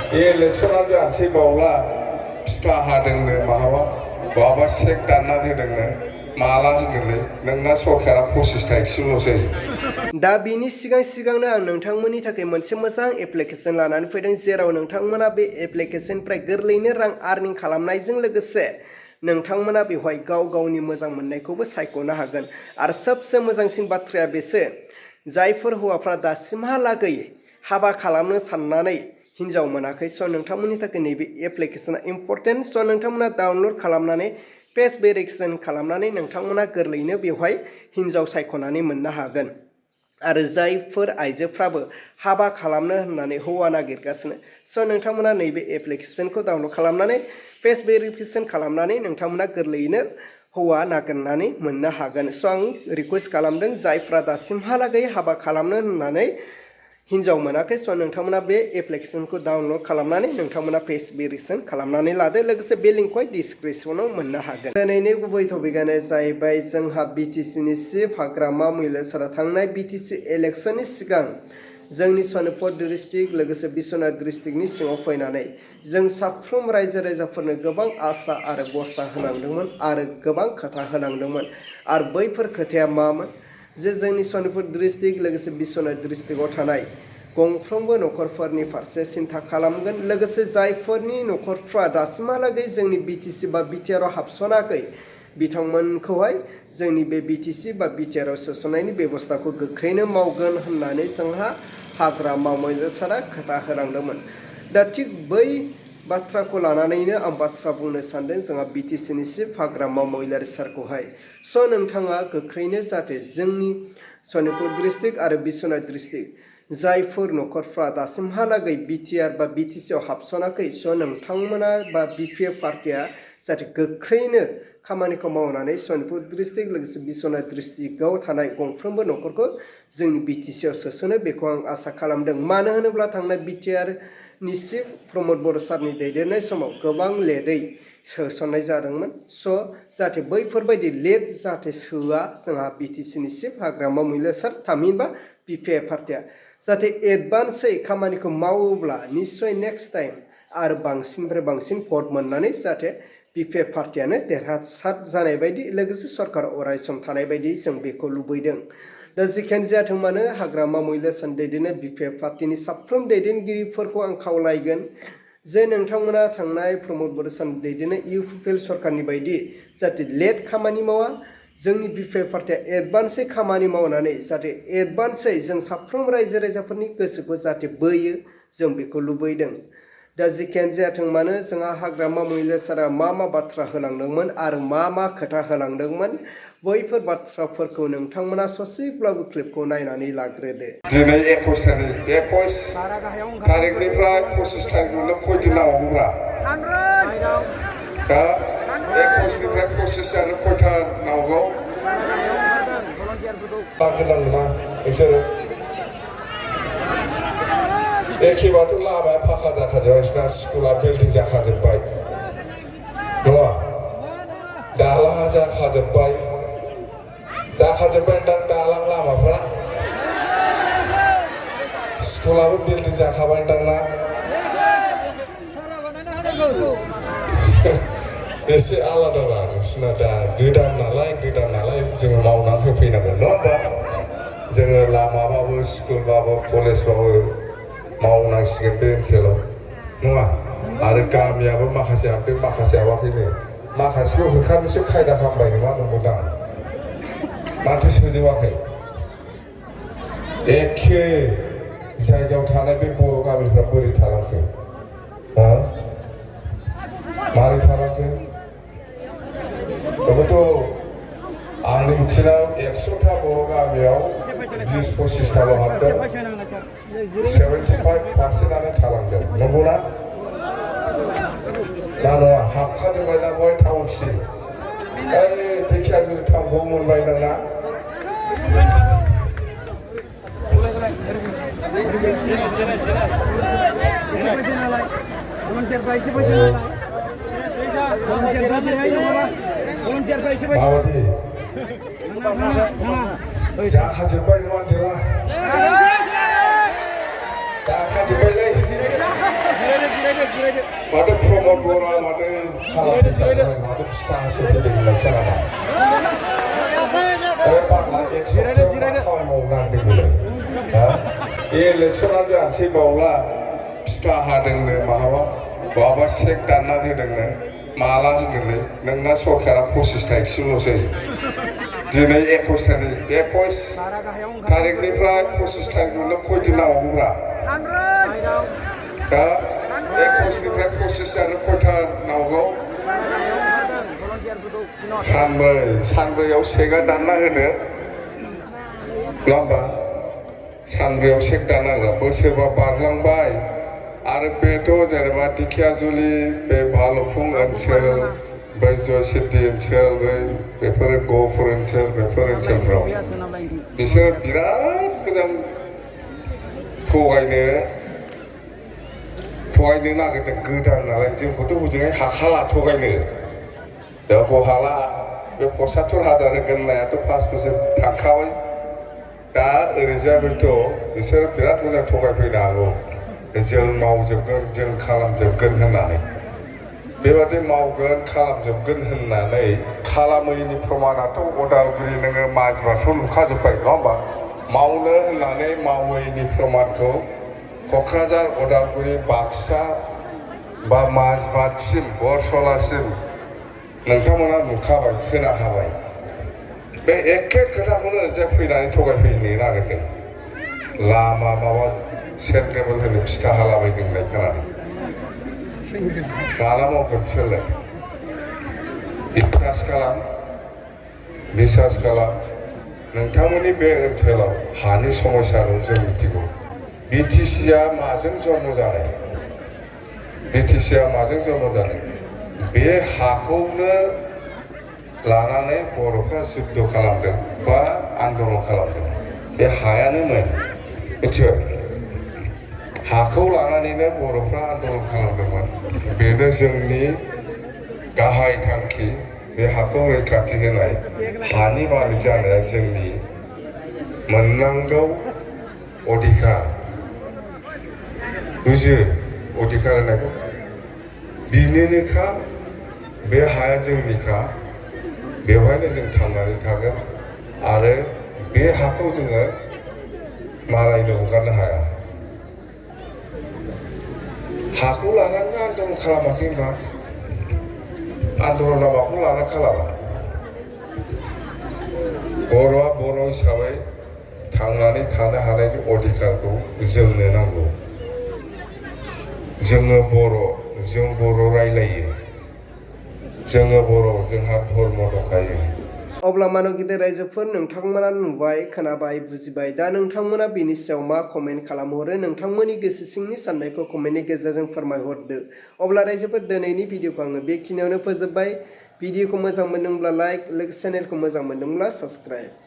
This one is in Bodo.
इलेक्सना जानोसै बावला फिथा हादोंनो माहाबा बहाबा सेक दानना होदोंनो माला होगोनलै नोंना सरकारा 25 तारिखसिमल'सै दा बिनि सिगांनो आं नोंथांमोननि थाखाय मोनसे मोजां एप्लिकेशन लानानै फैदों जेराव नोंथांमोना बे एप्लिकेशननिफ्राय गोरलैनो रां आर्निं खालामनायजों लोगोसे नोंथांमोना बेवहाय गावनि मोजां मोननायखौबो सायख'नो हागोन आरो सबसे मोजांसिन बाथ्राया बेसो जायफोर हौवाफ्रा दासिमहालागै हाबा खालामनो साननानै हिन्जाव मोनाखै स' नोंथांमोननि थाखाय नैबे एप्लिकेशना इम्पर्टेन्ट स' नोंथांमोना डाउनलड खालामनानै फेस भेरिफिकेसन खालामनानै नोंथांमोना गोरलैनो बेवहाय हिन्जाव सायख'नानै मोननो हागोन आरो जायफोर आइजोफ्राबो हाबा खालामनो होननानै हौवा नागिरगासिनो स' नोंथांमोना नैबे एप्लिकेशनखौ डाउनलड खालामनानै फेस भेरिफिकेसन खालामनानै नोंथांमोना गोरलैयैनो हौवा नागिरनानै मोननो हागोन स' आं रिक्वेस्ट खालामदों जायफ्रा दासिमहालागै हाबा खालामनो होननानै हिन्जाव मोनाखै स' नोंथांमोना बे एप्लिकेशनखौ डाउनलड खालामनानै नोंथांमोना फेस भेरिफिकेसन खालामनानै लादो लोगोसे बे लिंकखौ डिसक्रिपसनाव मोननो हागोन दिनैनि गुबै टपिकआनो जाहैबाय जोंहा बिटिसिनि चिफ हाग्रामा महिलारीआ थांनाय बिटिसि इलेक्सननि सिगां जोंनि सनितपुर डिस्ट्रिक्ट लोगोसे बिश्वनाथ डिस्ट्रिक्टनि सिङाव फैनानै जों साफ्रोम रायजो राजाफोरनो गोबां आसा आरो भरसा होनांदोंमोन आरो गोबां खोथा होनांदोंमोन आरो बैफोर खोथाया मामोन जे जोंनि सनितपुर डिस्ट्रिक्ट लोगोसे बिश्वनाथ डिस्ट्रिक्टआव थानाय गंफ्रोमबो नखरफोरनि फारसे सिन्था खालामगोन लोगोसे जायफोरनि नखरफ्रा दासिमहालागै जोंनि बिटिसि बा बिटिआरआव हाबसनाखै बिथांमोनखौहाय जोंनि बे बिटिसि बा बिटिआरआव सोसननायनि बेबस्थाखौ गोख्रैनो मावगोन होननानै जोंहा हाग्रामा महिलारीआ खोथा होलांदोंमोन दा थिग बै बाथ्राखौ लानानैनो आं बाथ्रा बुंनो सानदों जोंहा बिटिसिनि चिफ हाग्रामा महिलारी सारखौहाय स' नोंथाङा गोख्रैनो जाहाथे जोंनि सनितपुर डिस्ट्रिक्ट आरो बिश्वनाथ डिस्ट्रिक्ट जायफोर नखरफ्रा दासिमहालागै बिटिआर बा बिटिसिआव हाबसनाखै स' नोंथांमोना बा बिपिएफ पार्टिया जाहाथे गोख्रैनो खामानिखौ मावनानै सनितपुर डिस्ट्रिक्ट लोगोसे बिश्वनाथ डिस्ट्रिक्टआव थानाय गंफ्रोमबो नखरखौ जोंनि बिटिसिआव सोसनो बेखौ आं आसा खालामदों मानो होनोब्ला थांनाय बिटिआरनि चिफ प्रमद बर' सारनि दैदेननाय समाव गोबां लेटै सोसननाय जादोंमोन स' जाहाथे बैफोरबायदि लेट जाहाथे सोआ जोंहा बिटिसिनि चिफ हाग्रामा महिलारी सार थामहिनबा बिपिएफ पार्टिया जाहाथे एडभान्सै खामानिखौ मावोब्ला निश्चय नेक्स्ट टाइम आरो बांसिननिफ्राय बांसिन भट मोननानै जाहाथे बिपिएफ पार्टियानो देरहासार जानाय बायदि लोगोसे सरकार अरायसम थानाय बायदि जों बेखौ लुबैदों दा जिखियानो जायाथों मानो हाग्रामा महिलारी दैदेननाय बिपिएफ पार्टिनि साफ्रोम दैदेनगिरिफोरखौ आं खावलायगोन जे नोंथांमोना थांनाय प्रमद बर' सारनि दैदेननाय इउपिपिएल सरकारनि बायदि जाहाथे लेट खामानि मावा जोंनि बिपिएफ पार्टिया एडभान्सै खामानि मावनानै जाहाथे एडभान्सै जों साफ्रोम रायजो राजाफोरनि गोसोखौ जाहाथे बोयो जों बेखौ लुबैदों दा जिखियानो जायाथों मानो जोंहा हाग्रामा महिलारी सारा मा बाथ्रा होलांदोंमोन आरो मा खोथा होलांदोंमोन बैफोर बाथ्राफोरखौ नोंथांमोना ससेब्लाबो क्लिपखौ नायनानै लाग्रोदो दिनै 21 तारिखनिफ्राय 25 तारिखनो खयदिन नांबावगौब्रा दा 21निफ्राय 25 आरो खयथा नांबावगौ गोदान नङा बिसोरो एखेबाथ' लामाया फाखा जाखाजोब्बाय नोंसिना स्कुला बिल्डिं जाखाजोब्बाय नङा दालाङा जाखाजोब्बाय दां दालां लामाफ्रा स्कुलाबो बिल्डिं जाखाबाय दां ना एसे आलादा नोंसिना दा गोदान नालाय जोङो मावनानै होफैनांगोन नङा होमबा जोङो लामाबाबो स्कुलबाबो कलेजबाबो मावनांसिगोन बे ओनसोलाव नङा आरो गामियाबो माखासे हाबदों माखासे हाबाखैनो माखासेखौ होखारनोसो खायदा खालामबाय नङा नंगौदां माथो सोजोबाखै एखे जायगायाव थानाय बे बर' गामिफ्रा बोरै थालांखो मारै थालांखो बेखौथ' आंनि मिथिनायाव 100टा बर' गामियाव 20-25टाल' हाबदों 75%आनो थालांदों नंगौना ना नङा हाबखाजोब्बाय ना बहाय टाउनसिम धेकियाजुलि टाउनखौ मोनबाय दाना माबादि जाखाजोब्बाय नङा देला जाखाजोब्बायलै माथो प्रमद बर'आ माथो खालामफैथारबाय माथो फिथा होसोफैदों होननाय खोनादों बे बांला एक सप्तायाव मा खामानि मावनांदोंमोन इलेक्सना जानोसै बावला फिथा हादोंनो बहाबा सेक दानना होदोंनो माला होगोनलै नोंना सरकारा 25 तारिखसिमल'सै दिनै 21 तारिखनिफ्राय 25 तारिख मोननो खयदिन नांबावगौब्रा दा 21निफ्राय 25 जानो खयथा नांगौ सानब्रैयाव सेकआ दानना होदो नङा होमबा सानब्रैयाव सेक दानना होग्रा बोसोरबा बारलांबाय आरो बेथ' जेनेबा दिखियाजुलि बे भालुकफुं ओनसोल बै जयसिद्धि ओनसोल बेफोरो गहपुर ओनसोल बेफोर ओनसोलफ्राव बिसोरो बिराद मोजां थगायनो नागिरदों गोदान नालाय जोंखौथ' हजोंहाय हाखाला थगायनो जोंखौ हाला बे 75,000 होगोन होननायाथ' 5 बोसोर थांखाबाय दा ओरैजायबोथ' बिसोर बिराद मोजां थगायफैनो हागौ जों मावजोबगोन जों खालामजोबगोन होननानै बेबादि मावगोन खालामजोबगोन होननानै खालामैनि प्रमानाथ' उदालगुरि नोङो माजबादफ्राव नुखाजोब्बाय नङा होमबा मावनो होननानै मावैनि प्रमानखौ क'क्राझार उदालगुरि बाक्सा बा माजबादसिम बरसलासिम नोंथांमोना नुखाबाय खोनाखाबाय बे एखे खोथाखौनो ओरैजाय फैनानै थगायफैनो नागिरदों लामा माबा सेन्ट टेबोल होनो फिथा हालाबायदों होननाय खोनादों माला मावगोन बिसोरलाय बिसास खालाम नोंथांमोननि बे ओनसोलाव हानि समस्या दं जों मिथिगौ बिटिसिआ माजों जन्म जानाय बे हाखौनो लानानै बर'फ्रा जुद्ध खालामदों बा आन्दलन खालामदों बे हायानो मिथिबाय हाखौ लानानैनो बर'फ्रा आन्दलन खालामदोंमोन बेनो जोंनि गाहाय थांखि बे हाखौ रैखाथि होनाय हानि मालिक जानाया जोंनि मोननांगौ अधिकार बुजियो अधिकार होनायखौ बिनिनोखा बे हाया जोंनिखा बेवहायनो जों थांनानै थागोन आरो बे हाखौ जोङो मालायनो हगारनो हाया हाखौ लानानै आन्दलन खालामाखै होनबा आन्दलना माखौ लाना खालामा बर'आ बर' हिसाबै थांनानै थानो हानायनि अधिकारखौ जोंनो नांगौ जोङो जों बर' रायलायो जोङो बर' जोंहा धर्म दंखायो अब्ला मानव गिदिर रायजोफोर नोंथांमोना नुबाय खोनाबाय बुजिबाय दा नोंथांमोना बेनि सायाव मा कमेन्ट खालामहरो नोंथांमोननि गोसो सिंनि साननायखौ कमेन्टनि गेजेरजों फोरमायहरदो अब्ला रायजोफोर दिनैनि भिडिअखौ आङो बेखिनियावनो फोजोबबाय भिडिअखौ मोजां मोनदोंब्ला लाइक लोगोसे चेनेलखौ मोजां मोनदोंब्ला साबस्क्राइब